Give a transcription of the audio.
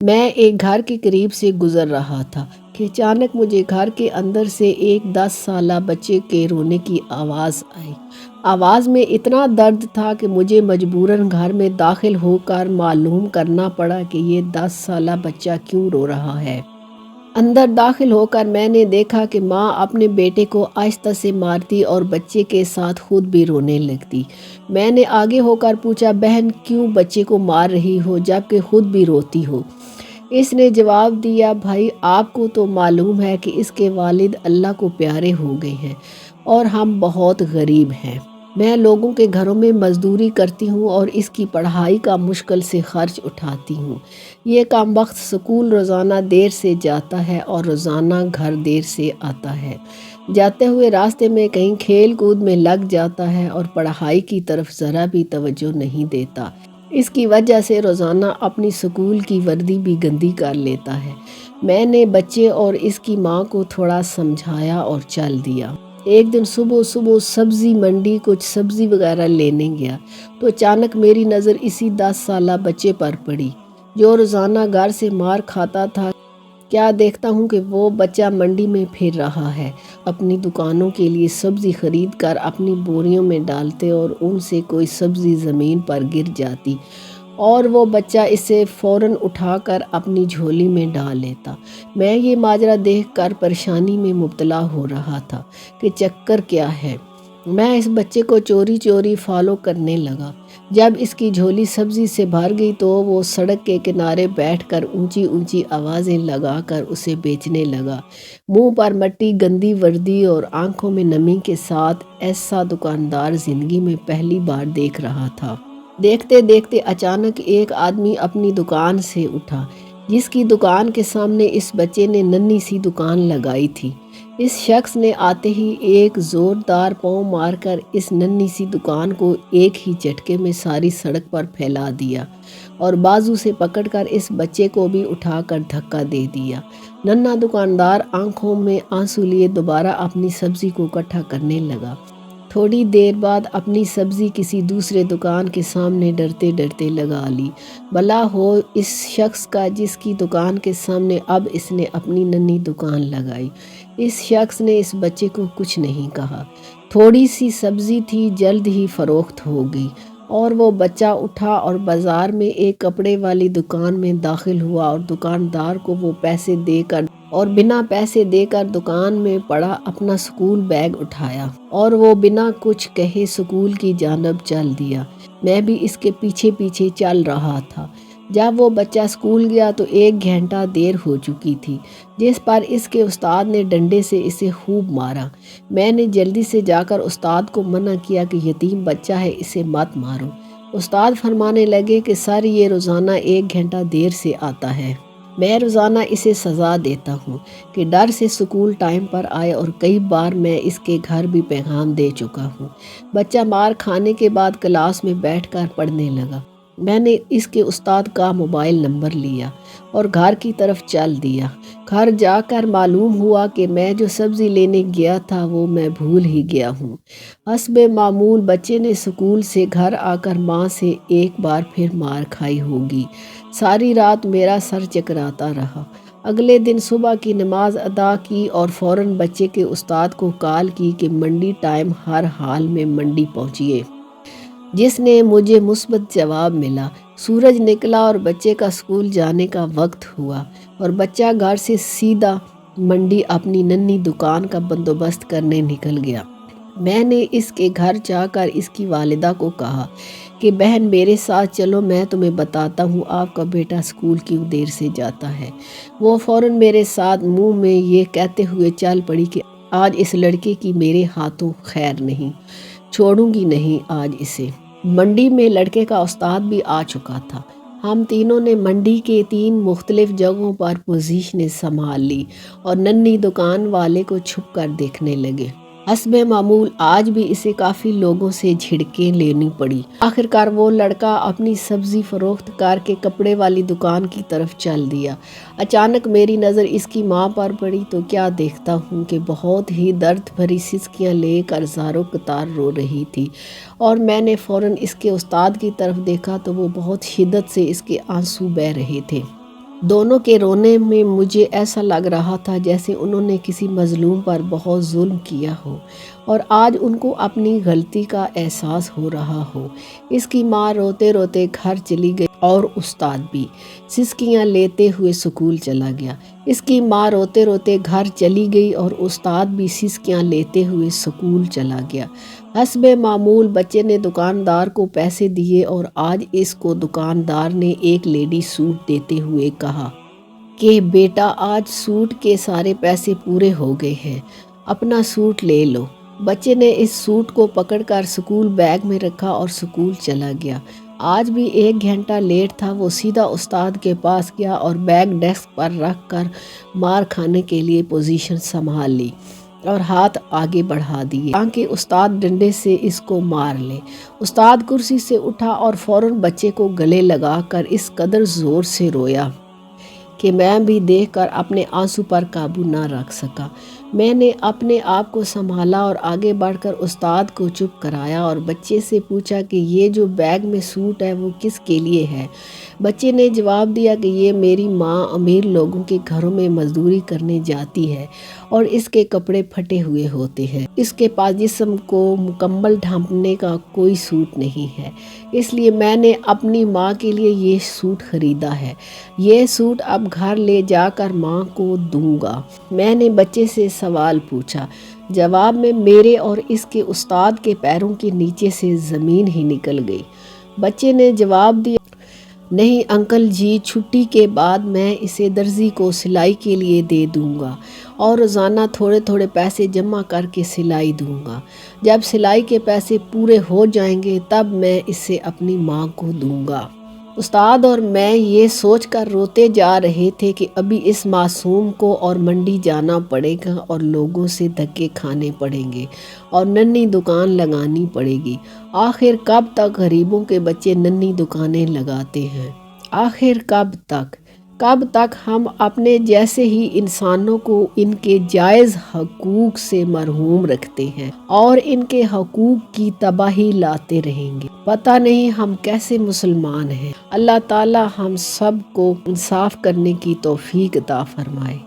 میں ایک گھر کے قریب سے گزر رہا تھا کہ اچانک مجھے گھر کے اندر سے ایک 10 سالہ بچے کے رونے کی آواز آئی۔ آواز میں اتنا درد تھا کہ مجھے مجبوراً گھر میں داخل ہو کر معلوم کرنا پڑا کہ یہ 10 سالہ بچہ کیوں رو رہا ہے۔ اندر داخل ہو کر میں نے دیکھا کہ ماں اپنے بیٹے کو آہستہ سے مارتی اور بچے کے ساتھ خود بھی رونے لگتی۔ میں نے آگے ہو کر پوچھا، بہن کیوں بچے کو مار رہی ہو جبکہ خود بھی روتی ہو؟ اس نے جواب دیا، بھائی آپ کو تو معلوم ہے کہ اس کے والد اللہ کو پیارے ہو گئے ہیں اور ہم بہت غریب ہیں۔ میں لوگوں کے گھروں میں مزدوری کرتی ہوں اور اس کی پڑھائی کا مشکل سے خرچ اٹھاتی ہوں۔ یہ کم وقت سکول روزانہ دیر سے جاتا ہے اور روزانہ گھر دیر سے آتا ہے۔ جاتے ہوئے راستے میں کہیں کھیل کود میں لگ جاتا ہے اور پڑھائی کی طرف ذرا بھی توجہ نہیں دیتا۔ اس کی وجہ سے روزانہ اپنی سکول کی وردی بھی گندی کر لیتا ہے۔ میں نے بچے اور اس کی ماں کو تھوڑا سمجھایا اور چل دیا۔ ایک دن صبح سبزی منڈی کچھ سبزی وغیرہ لینے گیا تو اچانک میری نظر اسی 10 سالہ بچے پر پڑی جو روزانہ گھر سے مار کھاتا تھا۔ کیا دیکھتا ہوں کہ وہ بچہ منڈی میں پھر رہا ہے، اپنی دکانوں کے لیے سبزی خرید کر اپنی بوریوں میں ڈالتے اور ان سے کوئی سبزی زمین پر گر جاتی اور وہ بچہ اسے فوراً اٹھا کر اپنی جھولی میں ڈال لیتا۔ میں یہ ماجرا دیکھ کر پریشانی میں مبتلا ہو رہا تھا کہ چکر کیا ہے۔ میں اس بچے کو چوری چوری فالو کرنے لگا۔ جب اس کی جھولی سبزی سے بھر گئی تو وہ سڑک کے کنارے بیٹھ کر اونچی اونچی آوازیں لگا کر اسے بیچنے لگا۔ منہ پر مٹی، گندی وردی اور آنکھوں میں نمی کے ساتھ ایسا دکاندار زندگی میں پہلی بار دیکھ رہا تھا۔ دیکھتے دیکھتے اچانک ایک آدمی اپنی دکان سے اٹھا جس کی دکان کے سامنے اس بچے نے ننھی سی دکان لگائی تھی۔ اس شخص نے آتے ہی ایک زوردار پاؤں مار کر اس ننھی سی دکان کو ایک ہی جھٹکے میں ساری سڑک پر پھیلا دیا اور بازو سے پکڑ کر اس بچے کو بھی اٹھا کر دھکا دے دیا۔ ننھا دکاندار آنکھوں میں آنسو لیے دوبارہ اپنی سبزی کو اکٹھا کرنے لگا۔ تھوڑی دیر بعد اپنی سبزی کسی دوسرے دکان کے سامنے ڈرتے ڈرتے لگا لی۔ بھلا ہو اس شخص کا جس کی دکان کے سامنے اب اس نے اپنی ننھی دکان لگائی۔ اس شخص نے اس بچے کو کچھ نہیں کہا۔ تھوڑی سی سبزی تھی، جلد ہی فروخت ہو گئی اور وہ بچہ اٹھا اور بازار میں ایک کپڑے والی دکان میں داخل ہوا اور دکاندار کو وہ پیسے دے کر اور بنا پیسے دے کر دکان میں پڑا اپنا سکول بیگ اٹھایا اور وہ بنا کچھ کہے سکول کی جانب چل دیا۔ میں بھی اس کے پیچھے پیچھے چل رہا تھا۔ جب وہ بچہ سکول گیا تو 1 گھنٹہ دیر ہو چکی تھی، جس پر اس کے استاد نے ڈنڈے سے اسے خوب مارا۔ میں نے جلدی سے جا کر استاد کو منع کیا کہ یتیم بچہ ہے، اسے مت مارو۔ استاد فرمانے لگے کہ سر یہ روزانہ 1 گھنٹہ دیر سے آتا ہے۔ میں روزانہ اسے سزا دیتا ہوں کہ ڈر سے سکول ٹائم پر آئے اور کئی بار میں اس کے گھر بھی پیغام دے چکا ہوں۔ بچہ مار کھانے کے بعد کلاس میں بیٹھ کر پڑھنے لگا۔ میں نے اس کے استاد کا موبائل نمبر لیا اور گھر کی طرف چل دیا۔ گھر جا کر معلوم ہوا کہ میں جو سبزی لینے گیا تھا وہ میں بھول ہی گیا ہوں۔ حسب معمول بچے نے سکول سے گھر آ کر ماں سے ایک بار پھر مار کھائی ہوگی۔ ساری رات میرا سر چکراتا رہا۔ اگلے دن صبح کی نماز ادا کی اور فوراً بچے کے استاد کو کال کی کہ منڈی ٹائم ہر حال میں منڈی پہنچیے، جس نے مجھے مثبت جواب ملا۔ سورج نکلا اور بچے کا سکول جانے کا وقت ہوا اور بچہ گھر سے سیدھا منڈی اپنی ننھی دکان کا بندوبست کرنے نکل گیا۔ میں نے اس کے گھر جا کر اس کی والدہ کو کہا کہ بہن میرے ساتھ چلو، میں تمہیں بتاتا ہوں آپ کا بیٹا سکول کیوں دیر سے جاتا ہے۔ وہ فوراً میرے ساتھ منہ میں یہ کہتے ہوئے چل پڑی کہ آج اس لڑکے کی میرے ہاتھوں خیر نہیں، چھوڑوں گی نہیں آج اسے۔ منڈی میں لڑکے کا استاد بھی آ چکا تھا۔ ہم تینوں نے منڈی کے 3 مختلف جگہوں پر پوزیشنیں سنبھال لی اور ننھی دکان والے کو چھپ کر دیکھنے لگے۔ حسب معمول آج بھی اسے کافی لوگوں سے جھڑکیں لینی پڑی۔ آخرکار وہ لڑکا اپنی سبزی فروخت کر کے کپڑے والی دکان کی طرف چل دیا۔ اچانک میری نظر اس کی ماں پر پڑی تو کیا دیکھتا ہوں کہ بہت ہی درد بھری سسکیاں لے کر زاروں قطار رو رہی تھی اور میں نے فوراً اس کے استاد کی طرف دیکھا تو وہ بہت شدت سے اس کے آنسو بہہ رہے تھے۔ دونوں کے رونے میں مجھے ایسا لگ رہا تھا جیسے انہوں نے کسی مظلوم پر بہت ظلم کیا ہو اور آج ان کو اپنی غلطی کا احساس ہو رہا ہو۔ اس کی ماں روتے روتے گھر چلی گئی اور استاد بھی سسکیاں لیتے ہوئے سکول چلا گیا۔ اس کی ماں روتے روتے گھر چلی گئی اور استاد بھی سسکیاں لیتے ہوئے سکول چلا گیا۔ حسب معمول بچے نے دکاندار کو پیسے دیے اور آج اس کو دکاندار نے ایک لیڈی سوٹ دیتے ہوئے کہا کہ بیٹا آج سوٹ کے سارے پیسے پورے ہو گئے ہیں، اپنا سوٹ لے لو۔ بچے نے اس سوٹ کو پکڑ کر سکول بیگ میں رکھا اور سکول چلا گیا۔ آج بھی 1 گھنٹہ لیٹ تھا۔ وہ سیدھا استاد کے پاس گیا اور بیگ ڈیسک پر رکھ کر مار کھانے کے لیے پوزیشن سنبھال لی اور ہاتھ آگے بڑھا دیے تاکہ استاد ڈنڈے سے اس کو مار لے۔ استاد کرسی سے اٹھا اور فوراً بچے کو گلے لگا کر اس قدر زور سے رویا کہ میں بھی دیکھ کر اپنے آنسو پر قابو نہ رکھ سکا۔ میں نے اپنے آپ کو سنبھالا اور آگے بڑھ کر استاد کو چپ کرایا اور بچے سے پوچھا کہ یہ جو بیگ میں سوٹ ہے وہ کس کے لیے ہے؟ بچے نے جواب دیا کہ یہ میری ماں امیر لوگوں کے گھروں میں مزدوری کرنے جاتی ہے اور اس کے کپڑے پھٹے ہوئے ہوتے ہیں۔ اس کے پاس جسم کو مکمل ڈھانپنے کا کوئی سوٹ نہیں ہے، اس لیے میں نے اپنی ماں کے لیے یہ سوٹ خریدا ہے۔ یہ سوٹ اب گھر لے جا کر ماں کو دوں گا۔ میں نے بچے سے سوال پوچھا۔ جواب میں میرے اور اس کے استاد کے پیروں کے نیچے سے زمین ہی نکل گئی۔ بچے نے جواب دیا، نہیں انکل جی، چھٹی کے بعد میں اسے درزی کو سلائی کے لیے دے دوں گا اور روزانہ تھوڑے تھوڑے پیسے جمع کر کے سلائی دوں گا۔ جب سلائی کے پیسے پورے ہو جائیں گے تب میں اسے اپنی ماں کو دوں گا۔ استاد اور میں یہ سوچ کر روتے جا رہے تھے کہ ابھی اس معصوم کو اور منڈی جانا پڑے گا اور لوگوں سے دھکے کھانے پڑیں گے اور ننھی دکان لگانی پڑے گی۔ آخر کب تک غریبوں کے بچے ننھی دکانیں لگاتے ہیں؟ آخر کب تک ہم اپنے جیسے ہی انسانوں کو ان کے جائز حقوق سے محروم رکھتے ہیں اور ان کے حقوق کی تباہی لاتے رہیں گے؟ پتہ نہیں ہم کیسے مسلمان ہیں۔ اللہ تعالی ہم سب کو انصاف کرنے کی توفیق عطا فرمائے۔